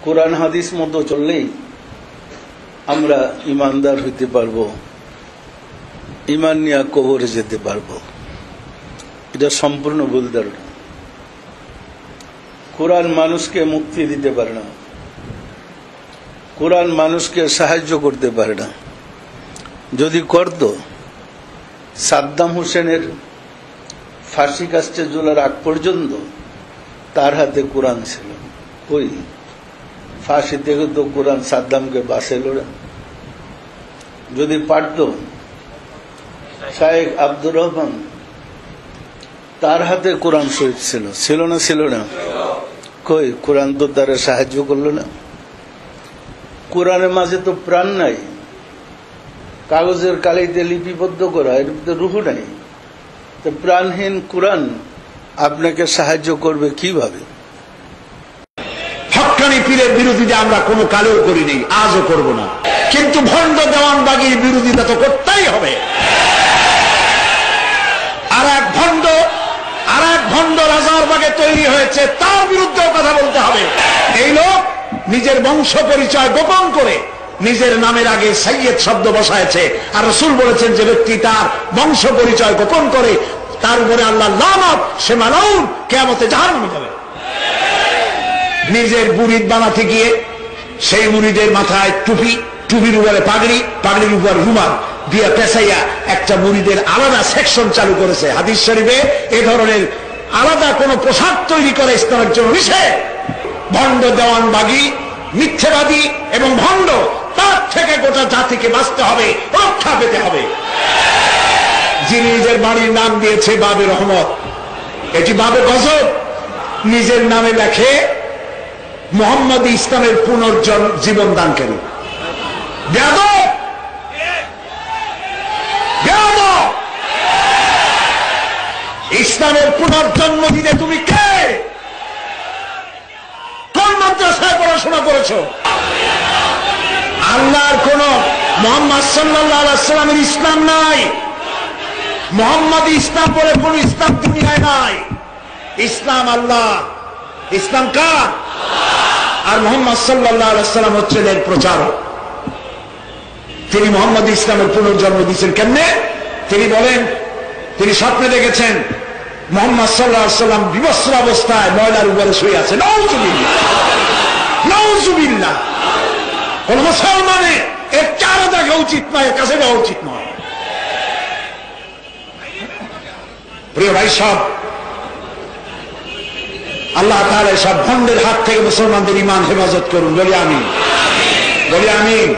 কোরআন হাদিস মতো চললেই আমরা ইমানদার হইতে পারবো, ইমান নিয়ে কবরে যেতে পারবো। এটা সম্পূর্ণ ভুল ধারণা। কোরআন মানুষকে মুক্তি দিতে পারে না, কোরআন মানুষকে সাহায্য করতে পারে না। যদি করত, সাদ্দাম হোসেনের ফাঁসি কাস্টে ঝোলার আগ পর্যন্ত তার হাতে কোরআন ছিল। ওই ফাঁসি থেকে তো কোরআন সাদ্দামকে বাঁচাইল না। যদি পারত, শায়েখ আব্দুর রহমান তার হাতে কোরআন শরীফ ছিল, ছিল না? ছিল না? কই কোরআন তো তারা সাহায্য করলো না। কোরআনের মাঝে তো প্রাণ নাই, কাগজের কালিতে লিপিবদ্ধ করা, এর ভিতরে রূহ নাই। তো প্রাণহীন কোরআন আপনাকে সাহায্য করবে কিভাবে? হক্কানি পীরের বিরোধিতা আমরা কোনো কালেও করিনি, আজও করব না, কিন্তু ভণ্ড দেওয়ানবাগির বিরোধিতা তো করতেই হবে। আর এক ভণ্ড রাজারবাগে তৈরি হয়েছে, তার বিরুদ্ধেও কথা বলতে হবে। এই লোক নিজের বংশ পরিচয় গোপন করে নিজের নামের আগে সাইয়েদ শব্দ বসায়ছে, আর রাসূল বলেছেন যে ব্যক্তি তার বংশ পরিচয় গোপন করে তার উপরে আল্লাহ লানত, সে মালাউন, কিয়ামতে জাহান্নামে যাবে। নিজের মুরিদ বানাতে গিয়ে সেই মুরিদের মাথায় টুপি, টুপির উপরে পাগড়ি, পাগড়ির উপর রুমাল দিয়া পেঁচাইয়া একটা মুরিদের আলাদা সেকশন চালু করেছে। হাদিস শরীফে এ ধরনের আলাদা কোন পোশাক তৈরি করে ইসলামের জন্য নিষেধ। ভণ্ড দেওয়ানবাগী, মিথ্যেবাদী এবং ভণ্ড, তার থেকে গোটা জাতিকে বাঁচতে হবে, রক্ষা পেতে হবে। যিনি নিজের বাড়ির নাম দিয়েছে বাবে রহমত, এটি বাবে গজব, নিজের নামে লেখে মোহাম্মদ ইসলামের পুনর্জীবন দানকারী। বেয়াদব, বেয়াদব! ইসলামের পুনর্জন্ম দিনে তুমি কে? কোন মাদ্রাসায় পড়াশোনা করেছো? আল্লাহর কোন মুহাম্মদ সাল্লাল্লাহু আলাইহি সাল্লামের ইসলাম নাই। মুহাম্মদ ইসলাম বলে কোন ইসলাম দুনিয়ায় নাই। ইসলাম আল্লাহ, ইসলাম কার? আর মুহাম্মদ সাল্লাল্লাহু আলাইহি সাল্লাম হচ্ছেন এর প্রচারক। তিনি মুহাম্মদ ইসলামের পুনর্জন্ম দিয়েছেন কেমনে? তিনি বলেন, তিনি স্বপ্নে দেখেছেন মুহাম্মদ সাল্লাল্লাহু আলাইহি সাল্লাম বিবস্ত্র অবস্থায় ময়লার উপরে শুয়ে আছে। নাউজুবিল্লাহ, নাউজুবিল্লাহ! কোন মুসলমানের এর চারা দেখা উচিত নয়, এর কাছে যাওয়া উচিত নয়। প্রিয় ভাই সব, আল্লাহ তাআলা সব ভণ্ডের হাত থেকে মুসলমানদের ঈমান হেফাজত করুন। বলি আমিন, বলি আমিন।